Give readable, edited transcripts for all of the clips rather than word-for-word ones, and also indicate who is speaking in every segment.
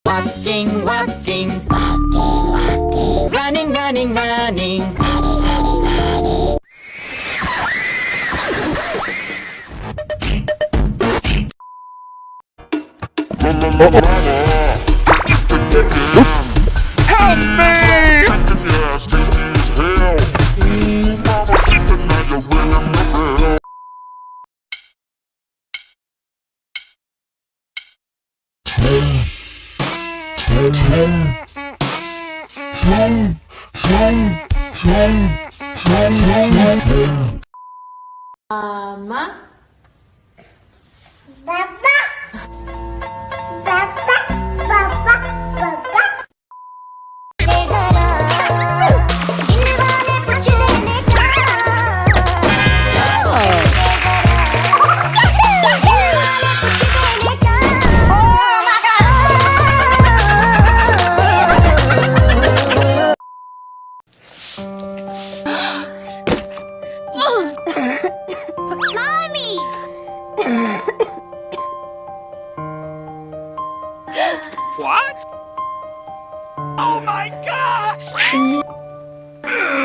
Speaker 1: Walking, walking, running, running, running.
Speaker 2: Help me!
Speaker 3: Mama.
Speaker 4: Papa. Papa. Papa. Papa.
Speaker 5: Mommy!
Speaker 2: What? Oh my gosh!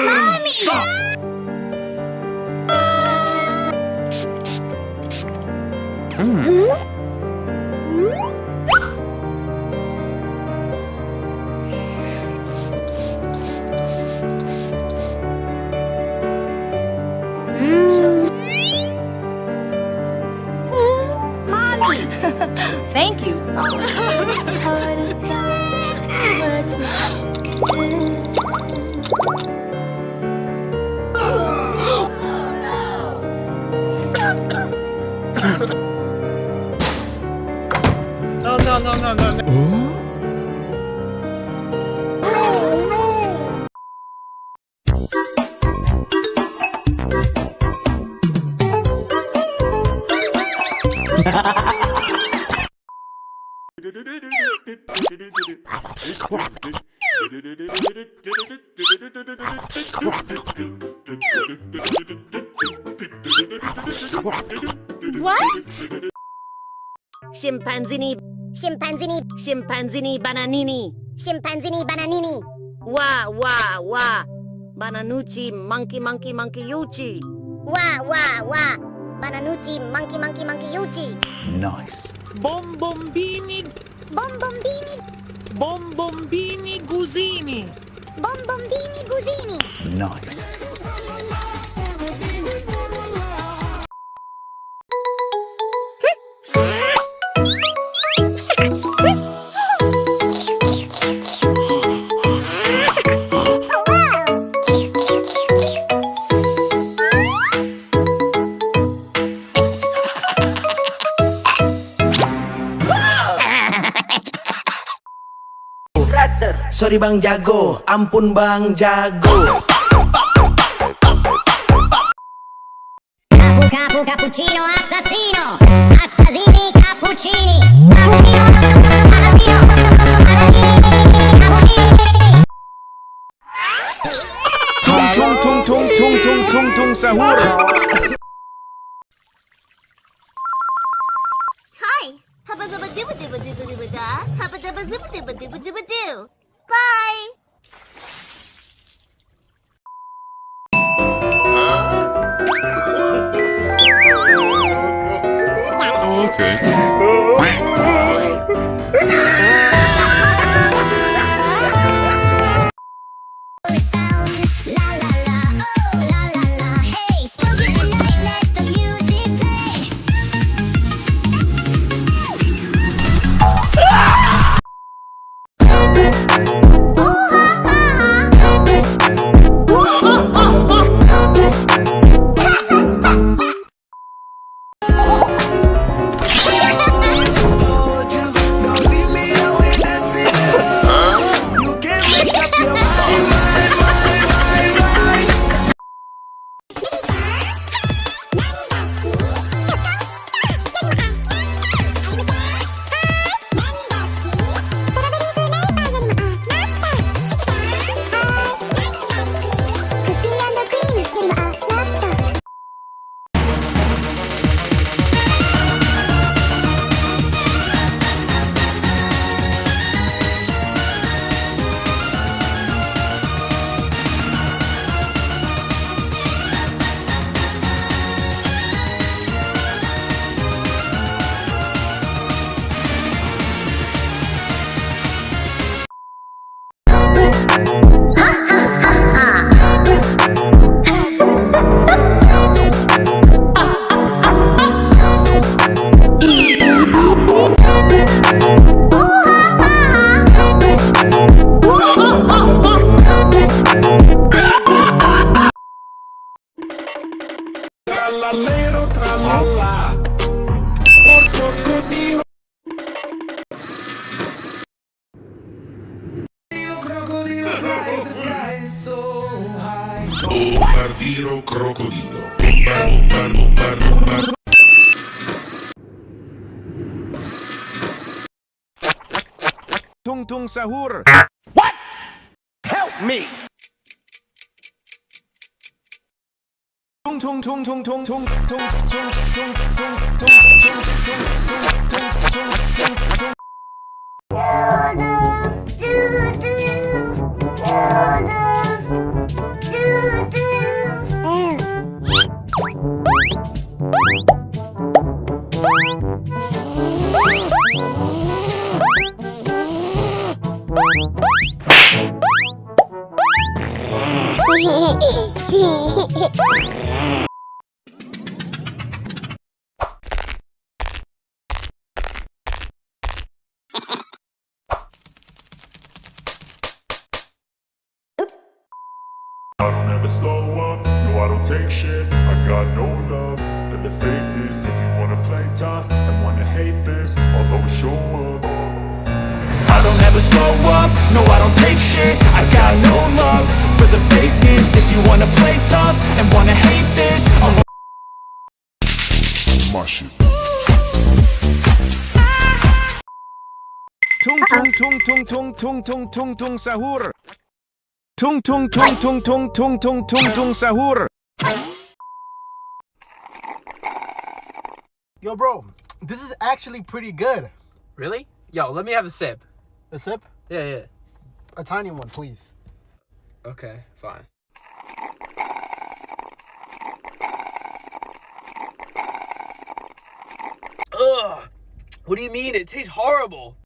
Speaker 5: Mommy!
Speaker 2: Stop!
Speaker 5: Mommy!
Speaker 3: Thank you.
Speaker 2: No.
Speaker 6: Scimpanzini,
Speaker 4: Scimpanzini.
Speaker 6: scimpanzini bananini.
Speaker 4: Scimpanzini bananini.
Speaker 6: Wa, wa, wa. Bananucci, monkey, monkey, monkey, yuchi.
Speaker 4: Wa wa wa. Bananucci, monkey, monkey, monkey, yuchi.
Speaker 2: Nice.
Speaker 7: Bombombini,
Speaker 4: Bombombini.
Speaker 7: bombombini gusini.
Speaker 4: Bombombini gusini.
Speaker 2: Nice.
Speaker 8: Sorry bang jago, ampun bang jago.
Speaker 4: Capu cappuccino assassino. Assassini cappuccini. Assassino. Assassino. Assassini.
Speaker 2: Tung sahur.
Speaker 5: Hi! Habba dabba dibba dibba dibba dibba da. Habba dabba zibba dibba dibba dibba do. Bye.
Speaker 9: Bombardiro crocodilo. Bombar.
Speaker 2: Tung tung sahur.
Speaker 7: Help me!
Speaker 2: Tung tung tung tung tung tung tung tung tung tung tung tung tung tung.
Speaker 10: I don't ever slow up, no I don't take shit. I got no love for the fakeness. If you wanna play tough and wanna hate this, I'll always show up.
Speaker 7: I don't ever slow up, no I don't take shit. I got no love for the fakeness. If you wanna play tough and wanna hate this, I'll
Speaker 10: My shit.
Speaker 2: Tung tung tung tung tung tung tung tung tung sahur. Tung tung tung tung tung tung tung tung tung sahur.
Speaker 11: Yo, bro, this is actually pretty good.
Speaker 12: Really? Yo, let me have a sip.
Speaker 11: A sip?
Speaker 12: Yeah.
Speaker 11: A tiny one, please.
Speaker 12: Okay, fine. Ugh! What do you mean? It tastes horrible.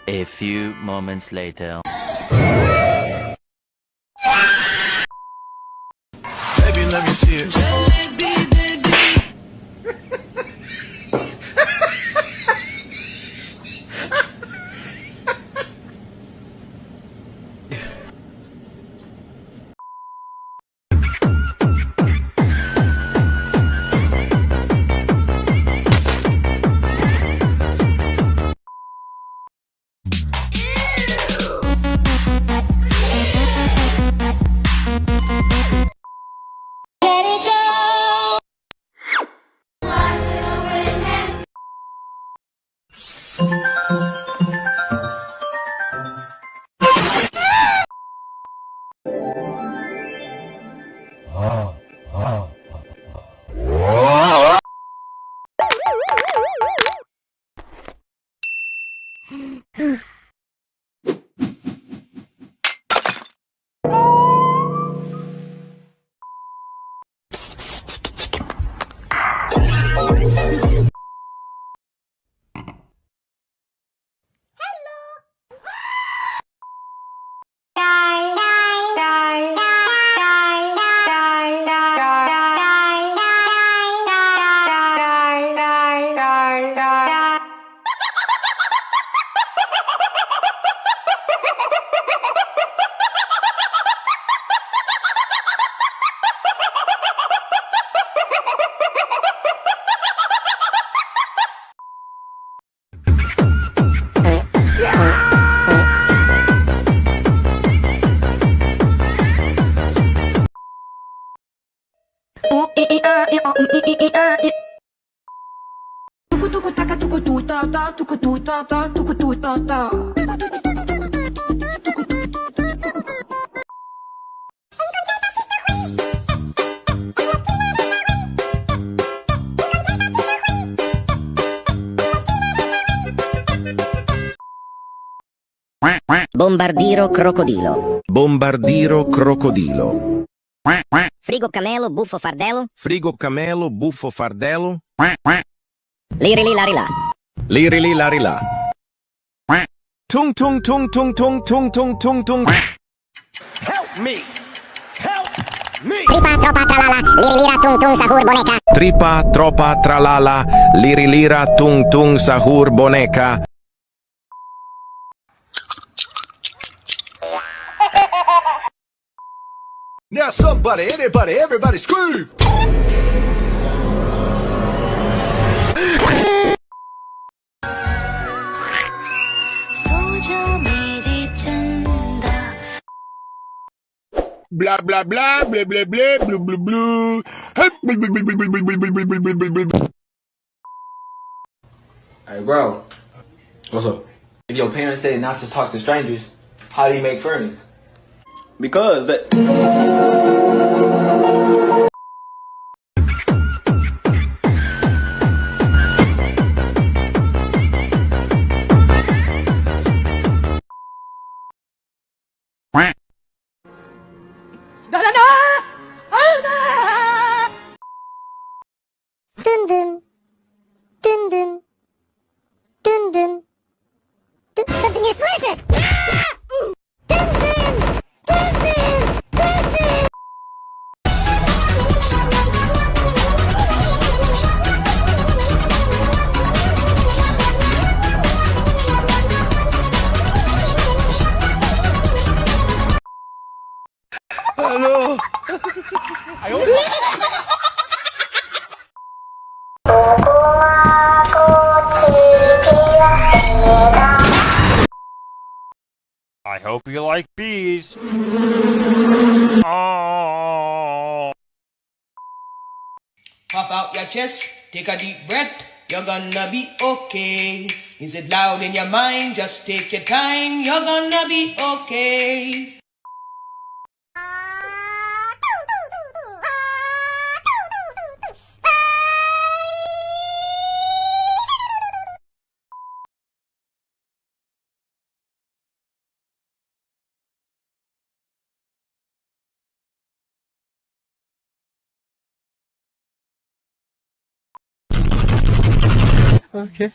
Speaker 9: A few moments later.
Speaker 7: Baby, let me see it.
Speaker 1: Bombardiro crocodilo.
Speaker 2: Bombardiro crocodilo.
Speaker 1: Frigo camelo buffo fardello.
Speaker 2: Frigo camelo buffo fardello.
Speaker 1: Lirili larila.
Speaker 2: Lirili larila. Tung tung tung tung tung tung tung tung tung.
Speaker 7: Help me! Help me!
Speaker 4: Tripa, tropa, tralala, lirilira, tung tung, sahur, boneca.
Speaker 2: Tripa, tropa, tralala, lirilira, tung tung, sahur, boneca.
Speaker 7: Now somebody, anybody, everybody scream!
Speaker 2: Blah blah blah blah blah blah blah blah blah.
Speaker 12: Hey, bro. What's up? If your parents say not to talk to strangers, how do you make friends? Because that.
Speaker 4: Dun dun. Dun dun. Dun dun. Something is delicious! Dun dun. Dun dun. Dun dun.
Speaker 12: Hello.
Speaker 10: I hope you like bees.
Speaker 13: Puff out your chest, take a deep breath, you're gonna be okay. Is it loud in your mind? Just take your time, you're gonna be okay.
Speaker 12: Okay.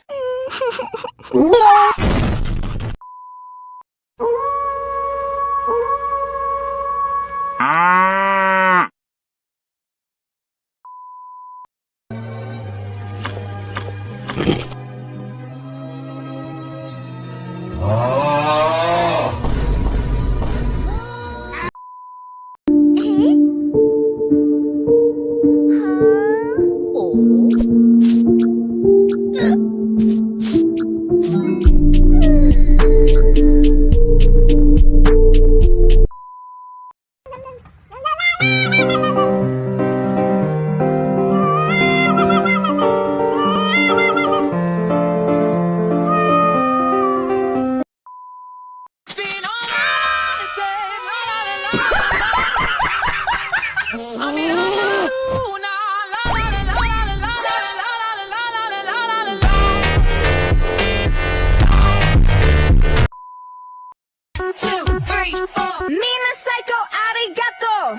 Speaker 5: Mina psycho arigato.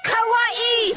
Speaker 5: Kawaii.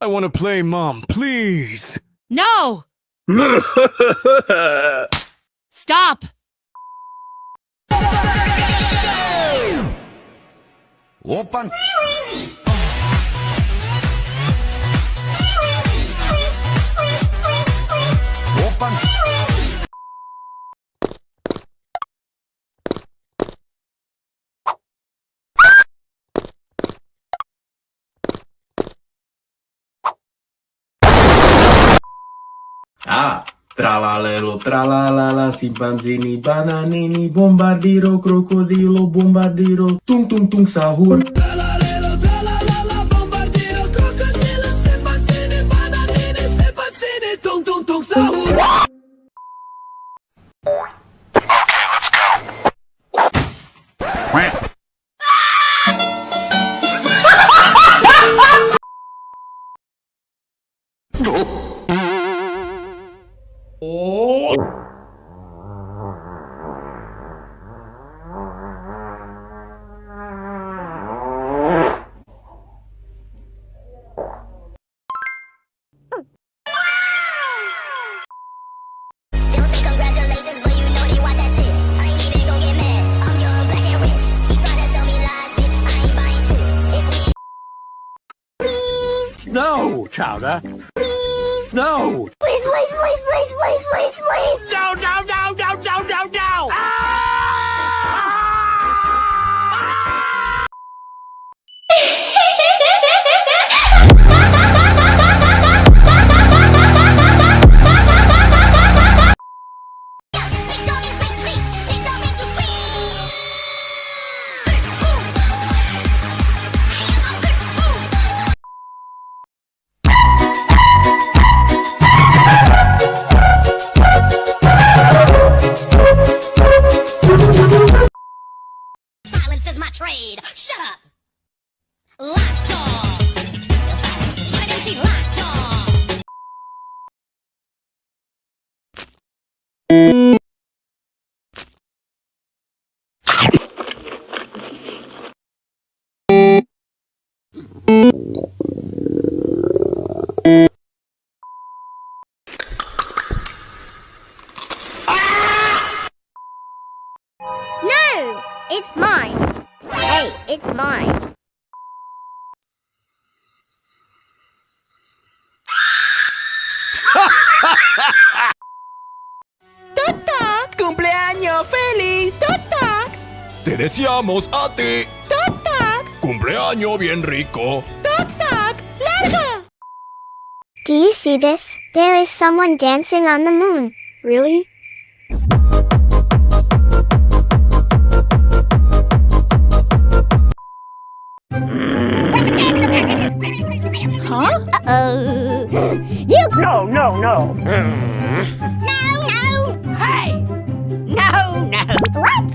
Speaker 2: I want to play, Mom, please.
Speaker 3: No! Stop!
Speaker 8: Open. Open.
Speaker 14: Ah, tralalelo, tralalala, simpanzini, bananini, bombardiro, crocodilo, bombardiro, tung tung tung sahur. Tralalelo, tralalala, bombardiro, crocodilo, simpanzini, bananini, simpanzini, tung tung tung sahur.
Speaker 7: Okay, let's go.
Speaker 15: No, Chowder. No.
Speaker 4: Please, please, please, please, please, please, please.
Speaker 15: No, no, no, no, no, no, no.
Speaker 4: Silence is my trade. Shut up. Lockjaw. Hide and seek lockjaw.
Speaker 5: No, it's mine. Hey, it's mine.
Speaker 8: ¡Toc! ¡Cumpleaños feliz! ¡Toc!
Speaker 10: Te deseamos a ti.
Speaker 8: ¡Toc!
Speaker 10: Cumpleaños bien rico.
Speaker 8: ¡Toc! ¡Larga!
Speaker 4: Do you see this? There is someone dancing on the moon. Really? You.
Speaker 15: No, no, no.
Speaker 3: Hey! No, no.
Speaker 4: What?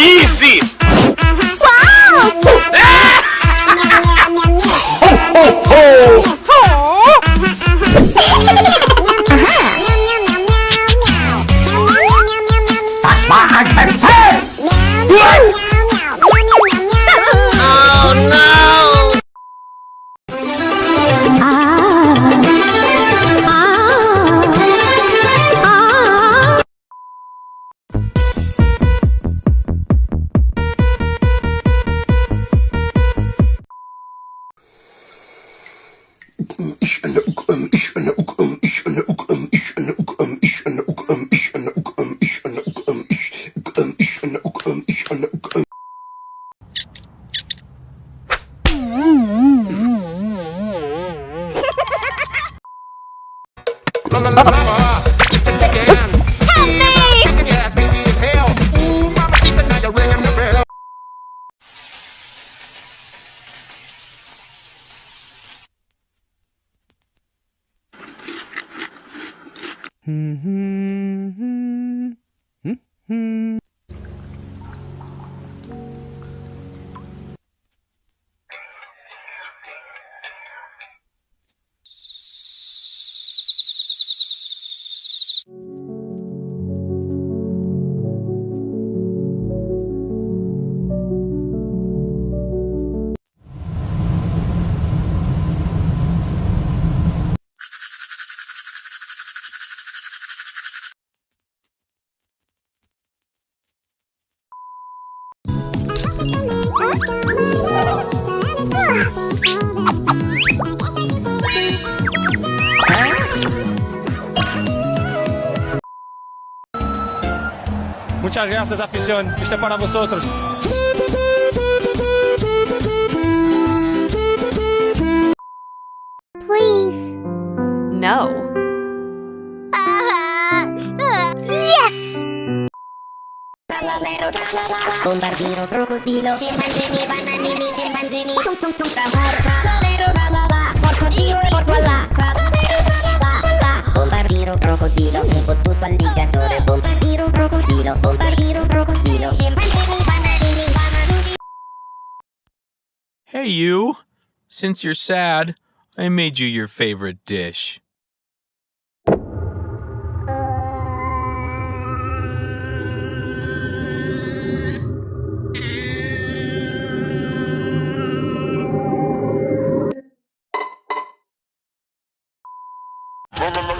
Speaker 15: Easy!
Speaker 16: Muchas gracias, afición. Este es para vosotros.
Speaker 4: Please.
Speaker 3: No.
Speaker 4: Yes!
Speaker 1: Bombardiro, crocodilo, scimpanzini, bananini, scimpanzini, tung tung tung sahur, crocodilo, porco all'acqua, bombardiro, crocodilo, mi fottuto alligatore, bombardiro, crocodilo, scimpanzini, bananini, bananini.
Speaker 17: Hey you, since you're sad, I made you your favorite dish.
Speaker 10: La la la